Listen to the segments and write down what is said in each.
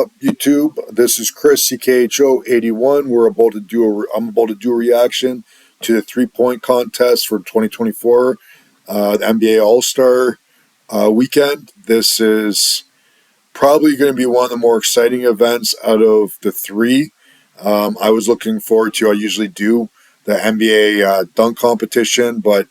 up, YouTube? This is Chris CKHO81. I'm about to do a reaction to the 3-point contest for 2024, the NBA All-Star weekend. This is probably going to be one of the more exciting events out of the three. I was looking forward to. I usually do the NBA dunk competition, but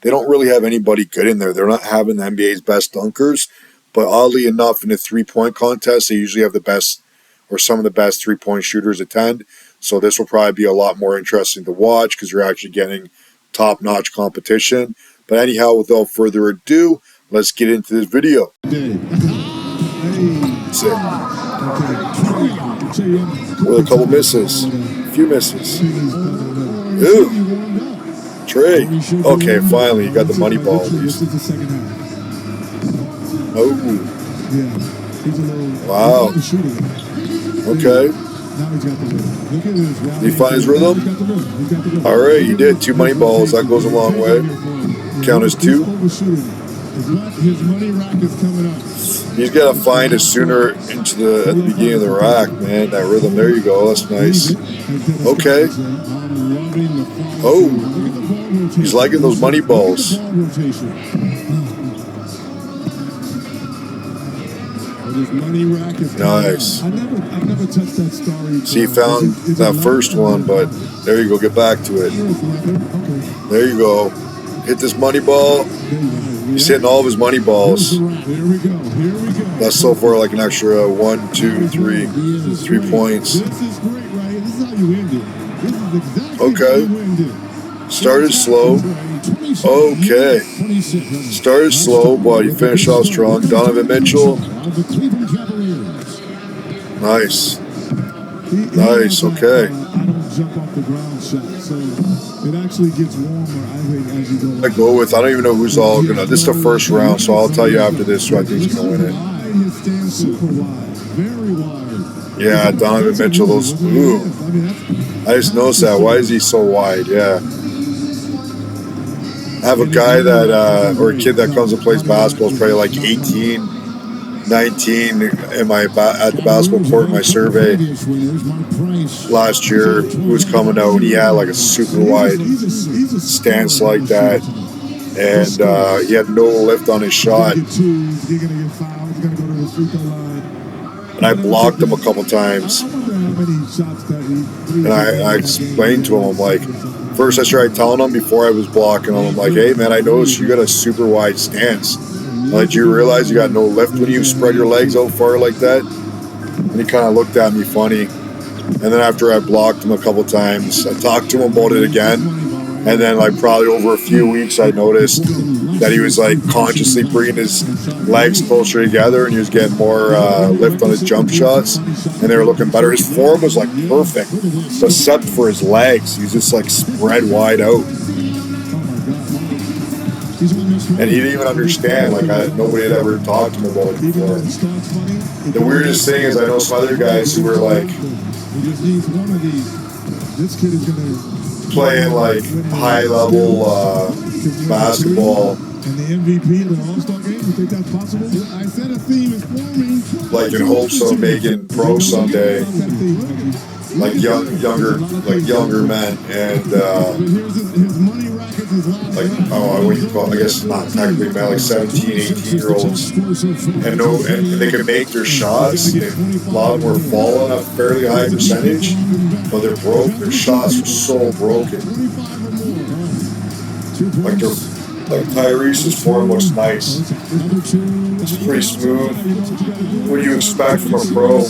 they don't really have anybody good in there. They're not having the NBA's best dunkers. But oddly enough, in the 3-point contest, they usually have the best or some of the best 3-point shooters attend. So this will probably be a lot more interesting to watch because you're actually getting top-notch competition. But anyhow, without further ado, let's get into this video. That's it. With a couple misses. A few misses. Ooh. Trey. Okay, finally, you got the money ball at least. Oh. Wow. Okay. Did he find his rhythm? Alright, he did. 2 money balls. That goes a long way. Count as 2. He's got to find it sooner at the beginning of the rack, man. That rhythm. There you go. That's nice. Okay. Oh. He's liking those money balls. Nice. See, he found that first one, but there you go. Get back to it. There you go. Hit this money ball. He's hitting all of his money balls. That's so far like an extra 1, 2, 3 points. Okay. Started slow. Okay. Started slow, but he finished off strong. Donovan Mitchell. Nice. Nice, okay. I go with, I don't even know who's all going to, this is the first round, so I'll tell you after this who I think is going to win it. Yeah, Donovan Mitchell, those, ooh. I just noticed that. Why is he so wide? Yeah. I have a guy that, or a kid that comes and plays basketball, is probably like 18, 19 at the basketball court in my survey last year, who was coming out, and he had like a super wide stance like that, and he had no lift on his shot. And I blocked him a couple times. And I explained to him, I'm like, first I started telling him before I was blocking him, I'm like, hey man, I noticed you got a super wide stance. Like, do you realize you got no lift when you spread your legs out far like that? And he kind of looked at me funny. And then after I blocked him a couple times, I talked to him about it again. And then like probably over a few weeks, I noticed that he was like consciously bringing his legs closer together and he was getting more lift on his jump shots, and they were looking better. His form was like perfect, except for his legs. He's just like spread wide out. And he didn't even understand. Like nobody had ever talked to him about it before. The weirdest thing is I know some other guys who were like playing like high level basketball. And the MVP of the All-Star game, you think that's possible? I said a theme is forming. Like in hopes of making pro someday. Like younger men, and like, what do you call it? I guess not technically men, like 17, 18-year-olds, and they can make their shots. A lot of them were falling a fairly high percentage, but they're broke. Their shots are so broken. Like Tyrese's form looks nice. It's pretty smooth. What do you expect from a pro?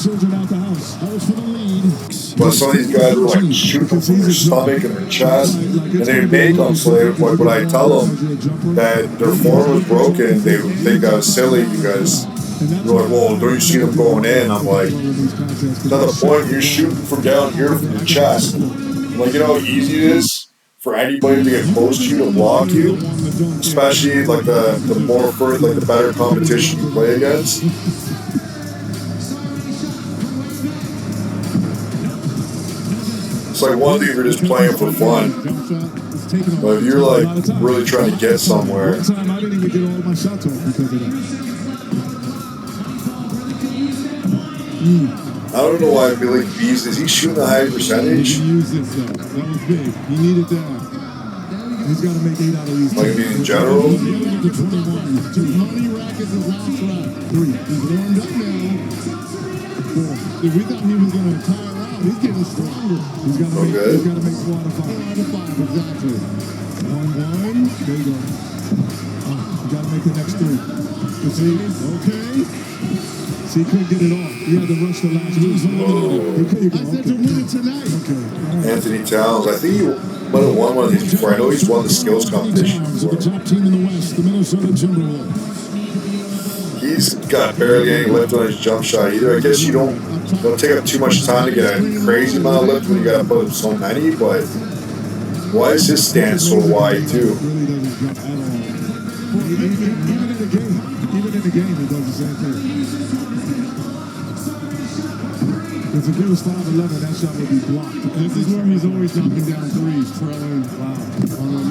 But some of these guys are like shooting from their stomach and their chest, and they make them. So when I tell them that their form was broken, they would think I was silly because they're like, well, don't you see them going in? I'm like, that's not the point. You're shooting from down here from your chest. I'm like, you know how easy it is for anybody to get close to you to block you, especially like the better competition you play against. It's like one of these are just playing for fun. But if you're like really trying to get somewhere, I don't know why I feel like Bees, is he shooting a high percentage? He used this though. That was big. He needed that. He's got to make 8 out of these. Like in general? Money Rack is his last rack. 3. He's warmed up now. 4. If we thought he was going to tire out, he's getting stronger. He's got to make 4 out of 5. 4 out of 5, exactly. 1-1. There you go. You got to make the next 3. You see? Okay. See, he couldn't get it off. He had to rush the last one. I said to win it tonight. Okay. Anthony Towns, I think he might have won one of these before. I know he's won the skills competition before. The top team in the West, the Minnesota Timberwolves. He's got barely any lift on his jump shot either. I guess you don't take up too much time to get a crazy amount of lift when you got to put up so many, but why is his stance so wide too? Even in the game, he does the same thing. If it was 5-11, that shot would be blocked. This is where he's always knocking down threes, trailing.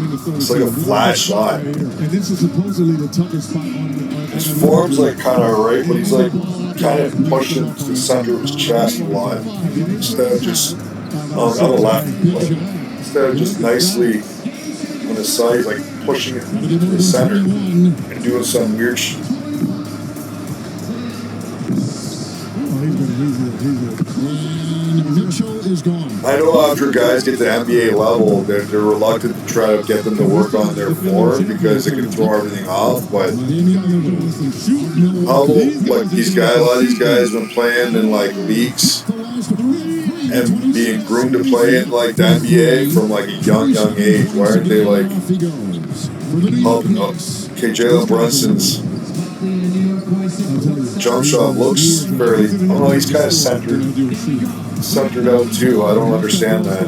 Minnesota. It's like a flash shot. And this is supposedly the toughest spot on his form's like kind of right, but he's like kind of pushing to the center of his chest a lot. Instead of just on the left, like, instead of just nicely on the side, like pushing it to the center and doing some weird shit. I know after guys get to the NBA level, they're reluctant to try to get them to work on their form because it can throw everything off. But how like these guys, a lot of these guys have been playing in like leagues and being groomed to play in like the NBA from like a young age. Why aren't they like helping up? Okay, Jalen Brunson's jump shot looks fairly. I don't know. He's kind of centered out too. I don't understand that.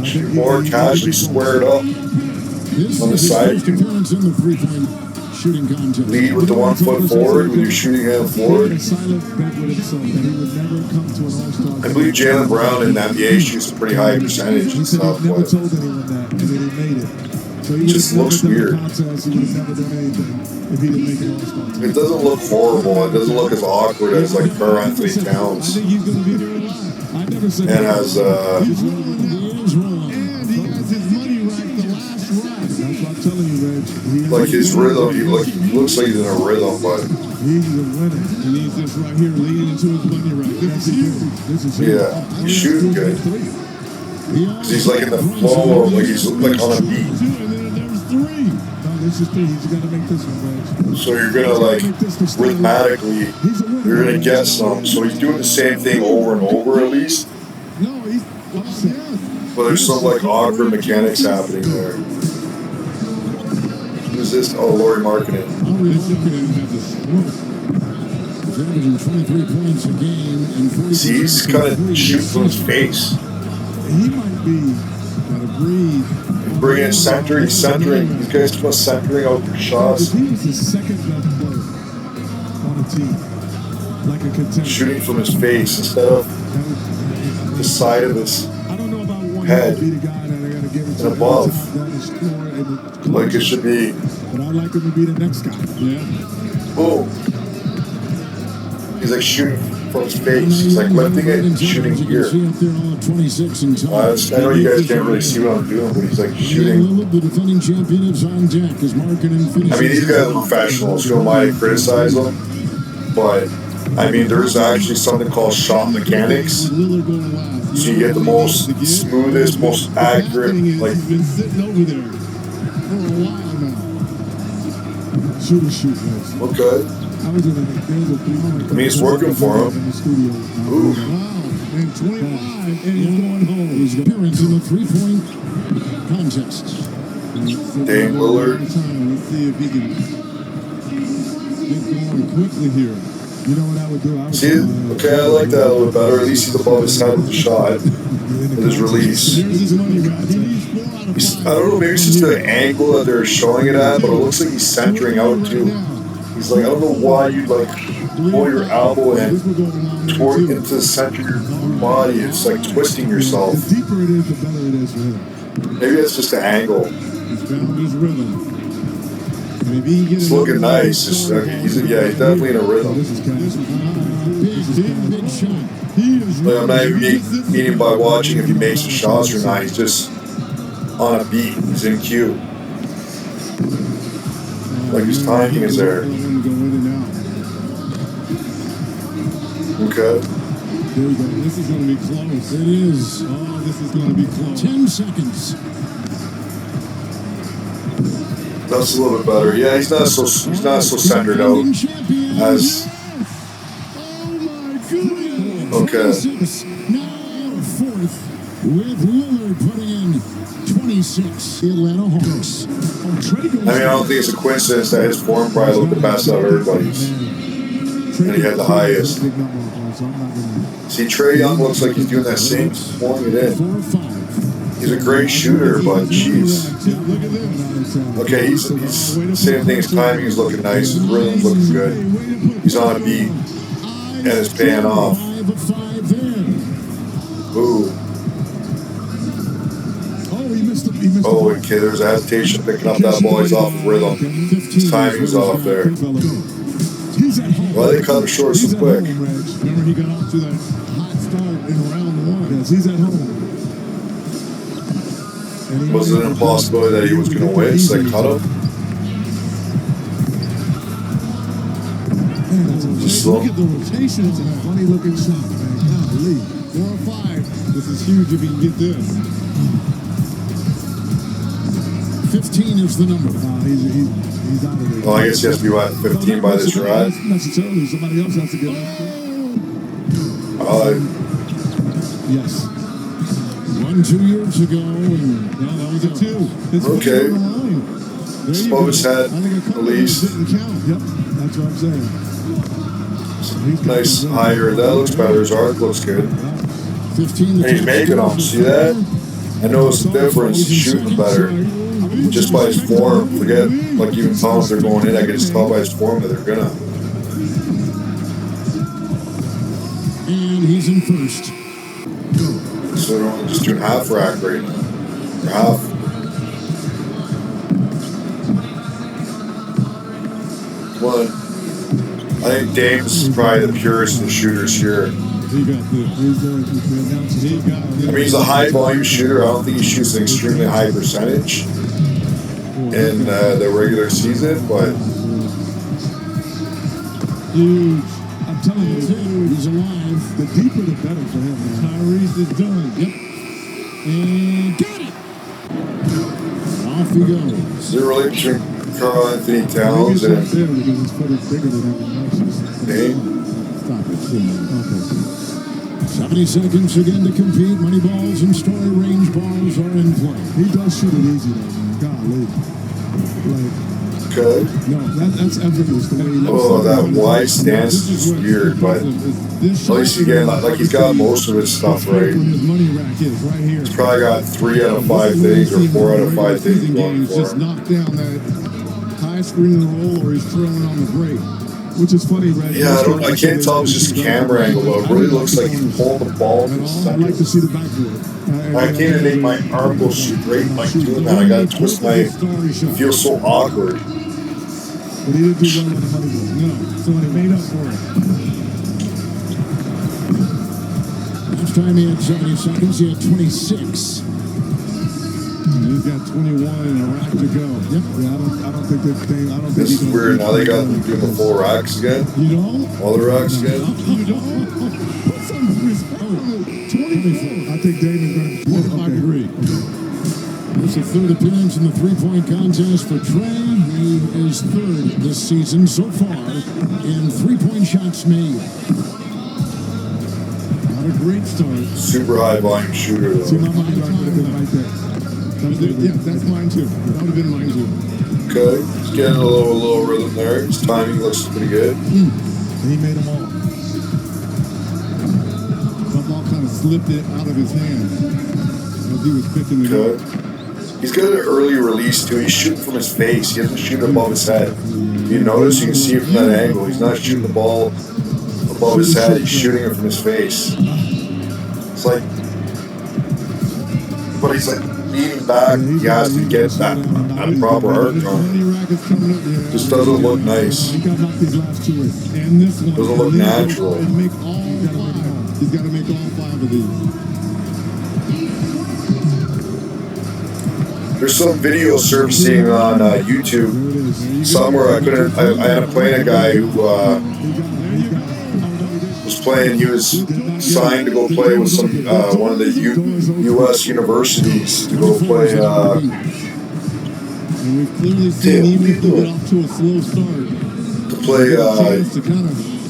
Should more casually squared up on the side. Lead with the 1 foot forward with your shooting hand forward. I believe Jaylen Brown in the NBA shoots a pretty high percentage and stuff, but it just looks weird. It doesn't look horrible. It doesn't look as awkward as like Carl Anthony Towns. And as like his rhythm, he looks like he's in a rhythm, but he's a winner. And he's just right here leading into his money rack. This is yeah, he's shooting good. Cause he's like in the flow, like he's like on a beat. This is 3. He's got to make this one, Reg. So you're gonna like rhythmically, you're gonna get some. So he's doing the same thing over and over at least. No, he's but there's some like awkward mechanics happening there. Who's this? Oh, Laurie Markkinen. See, he's kind of shooting from his face. He might be. Gotta breathe. Bring in center, he's centering. These guys keep on centering out their shots. He was the second best player on a team. Like a contender. Shooting from his face instead of the side of his head and above. Like it should be. But I'd like him to be the next guy. Yeah. Boom. He's like shooting from his face. He's like lifting it and shooting here. I know you guys can't really see what I'm doing, but he's like shooting. I mean, these guys are professionals. You don't mind to criticize them, but I mean, there's actually something called shot mechanics. So you get the most smoothest, most accurate, like. He's been sitting over there for a while now. Shoot. Okay. I mean, it's working for him. Ooh. And 25, and he's going home. He's appearance in the 3-point contest. Dame Lillard. Let's see if he can get going quickly here. You know what I would do? See, okay, I like that a little bit better. At least he's above his head with the shot, with his release. I don't know, maybe it's just the angle that they're showing it at, but it looks like he's centering out too. He's like, I don't know why you'd like pull your elbow in toward into the center of your body. It's like twisting yourself. The deeper it is, the better it is for him. Maybe it's just the angle. He's found his rhythm. It's looking nice. He's definitely in a rhythm. Big shot. Like, I'm not even meaning by watching if he makes the shots or not. He's just on a beat. He's in cue. Like his timing is there. Okay. There we go. This is going to be close. It is. Oh, this is going to be close. 10 seconds. That's a little bit better. Yeah, he's not so centered out as. Okay. Now fourth with Lillard putting in 26. The Atlanta Hawks. I mean, I don't think it's a coincidence that his form probably looked the best out of everybody's. And he had the highest. See, Trae Young looks like he's doing that same form he did. He's a great shooter, but jeez. Okay, he's same thing. His timing is looking nice. His rhythm's looking good. He's on a beat, and it's paying off. Ooh. Oh, okay, there's a hesitation picking up that ball. He's off of rhythm. His timing is off there. Why they cut him short so quick? Remember, he got off to that hot start in round one. Yes, he's at home. Was it an impossibility that he was going to win, so they cut him? Just look at the rotation. It's a funny looking shot, man. Golly. 4 or 5. This is huge if he can get this. 15 is the number. He's out of there. Well, I guess he has to be at 15 by this ride. Not necessarily. Somebody else has to get it. Yes. 2 years ago. And that was a 2. Okay. Above his head, at least. Didn't count. Yep. That's what I'm saying. Nice higher. That looks better. His arc looks good. 15. And he's making them. See that? I noticed the difference. He's shooting better. Just by his form. Forget, like even pounds they're going in. I can just tell by his form that they're gonna. And he's in first. So they're just doing half rack right now. Or half. One. I think Dames is probably the purest of the shooters here. I mean, he's a high volume shooter. I don't think he shoots an extremely high percentage in the regular season, but huge. I'm telling you, he's alive. The deeper the better for him. Tyrese is done. Yep. And got it. Off he goes. Is there a relation between Karl Anthony Towns and Dame? Stop it. Okay. 70 seconds again to compete. Money balls and story range balls are in play. He does shoot it easy though, man. Golly. Okay. No, that's effortless the way he looks. Oh, that wide stance is weird, but at least he's getting like he's got most of his stuff right. His money rack is right here. He's probably got 3 out of 5 things or 4 out of 5 things going for just him. knocked down that high screen and roll, or he's throwing on the break. Which is funny, right? Yeah, I can't tell if it's just a camera angle, though. It really looks like he's pulling the ball from the center. I'd like to see the backboard. I can't even make my arm go straight like doing that. I gotta twist my. It feels so awkward. But he didn't do well on the money ball. No, so he made up for it. Last time he had 70 seconds, he had 26. He's got 21 and a rack to go. Yep. Yeah, I don't think that thing. I don't think this is weird. Now they got them doing the full racks again. You don't? All the racks again. You don't? Put some respect on it. 24. I think Damon's going to be 45 degree. It's the third appearance in the three-point contest for Trae. He is third this season so far in three-point shots made. Not a great start. Super high volume shooter though. See, my money right there. Yeah, that's mine too. That would have been mine too. Okay, he's getting a little rhythm there. His timing looks pretty good. And he made them all. That ball kind of slipped it out of his hand as he was picking it up. He's got an early release too. He's shooting from his face. He doesn't shoot above his head. You notice? You can see it from that angle. He's not shooting the ball above his head. He's shooting it from his face. It's like, but he's like leaning back, he has to get that proper arc on. Just doesn't look nice. Doesn't look natural. He's got to make all 5 of these. There's some video surfacing on YouTube somewhere. I ended up playing a guy who was playing. He was signed to go play with some one of the U.S. universities to go play. To play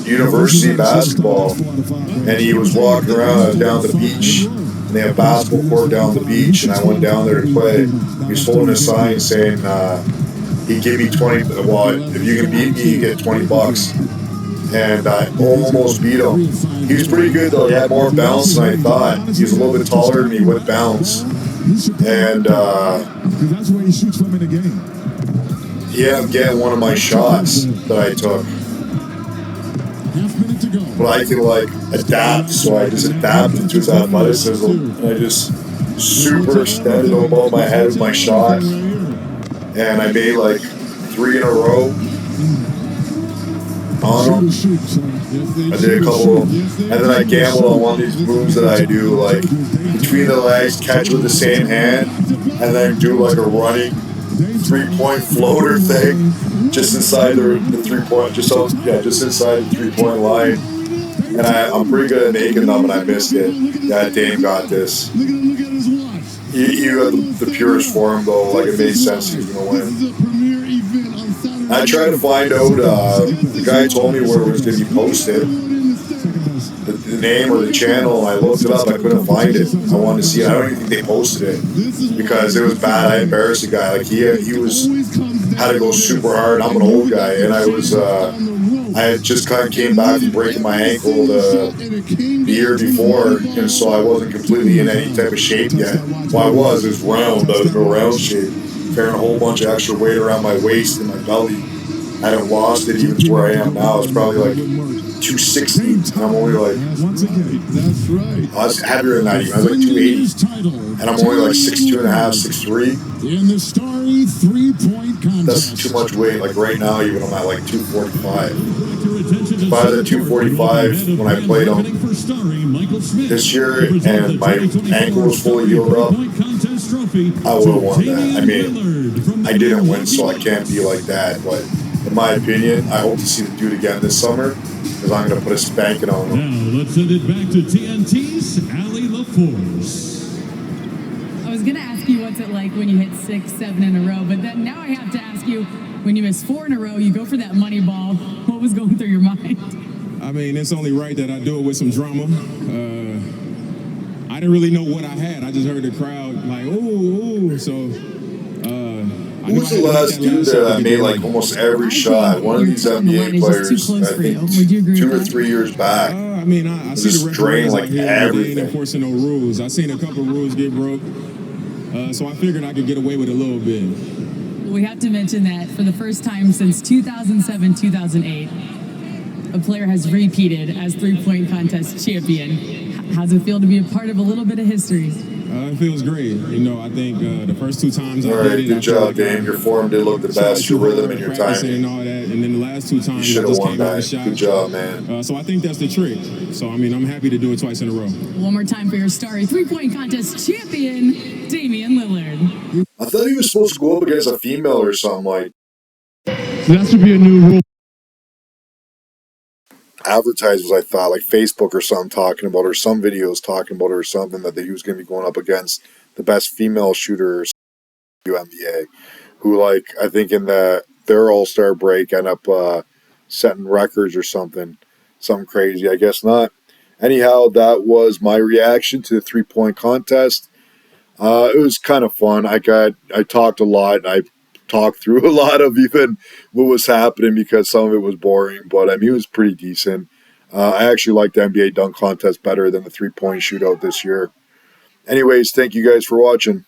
university basketball, and he was walking around down the beach. And they have a basketball court down the beach, and I went down there to play. He was holding a sign saying he'd give me 20. Well, if you can beat me, you get $20. And I almost beat him. He was pretty good though. He had more bounce than I thought. He was a little bit taller than me with bounce. And that's where he shoots from in the game. He ended up getting one of my shots that I took. But I can adapt, so I just adapted to his athleticism, and I just super extended above my head with my shot, and I made 3 in a row on him. I did a couple of them, and then I gambled on one of these moves that I do, between the legs, catch with the same hand, and then do a running 3-point floater thing just inside the 3-point, just inside the 3-point line. And I'm pretty good at making them, and I missed it. Yeah, Dame got this. He had the purest form, though. It made sense he was going to win. I tried to find out, the guy told me where it was going to be posted, the name or the channel, and I looked it up. I couldn't find it. I wanted to see it. I don't even think they posted it because it was bad. I embarrassed the guy. He had to go super hard. I'm an old guy, and I had just kind of came back from breaking my ankle the year before, and so I wasn't completely in any type of shape yet. Well, it was round, but it was no round shape. Carrying a whole bunch of extra weight around my waist and my belly. I haven't lost it even to where I am now. It's probably 260, and I'm only I was heavier than that even. I was 280, and I'm only 6'2 and a half, 6'3". That's too much weight. Right now, even I'm at 245. If I was at 245 when I played them this year, and my ankle was fully healed up, I would have won that. I mean, I didn't win, so I can't be like that, but in my opinion, I hope to see the dude again this summer, because I'm going to put a spanking on him. Now, let's send it back to TNT's Allie LaForce. I was going to ask you what's it like when you hit 6, 7 in a row, but then now I have to ask you, when you miss 4 in a row, you go for that money ball. What was going through your mind? I mean, it's only right that I do it with some drama. I didn't really know what I had. I just heard the crowd ooh, so... Who was the last dude that made almost every shot? One of these NBA players, I think 2 or 3 years back. I mean, I see the drain everything. They ain't enforcing no rules. I seen a couple of rules get broke, so I figured I could get away with a little bit. We have to mention that for the first time since 2007-2008, a player has repeated as 3-point contest champion. How's it feel to be a part of a little bit of history? It feels great. I think the first 2 times I did it. Good job, Dame. Your form did look the best. Your rhythm and your timing. And all that. And then the last 2 times, you should have won that. Good job, man. So I think that's the trick. So, I'm happy to do it twice in a row. One more time for your starry 3-point contest champion, Damian Lillard. I thought he was supposed to go up against a female or something That should be a new rule. Advertisers, I thought, Facebook or something talking about, or some videos talking about, or something that he was going to be going up against the best female shooters in the NBA, who I think in their All-Star break end up setting records or something crazy. I guess not. Anyhow, that was my reaction to the 3-point contest. It was kind of fun. I talked a lot. I talk through a lot of even what was happening because some of it was boring, but it was pretty decent. I actually liked the NBA dunk contest better than the 3-point shootout this year. Anyways, thank you guys for watching.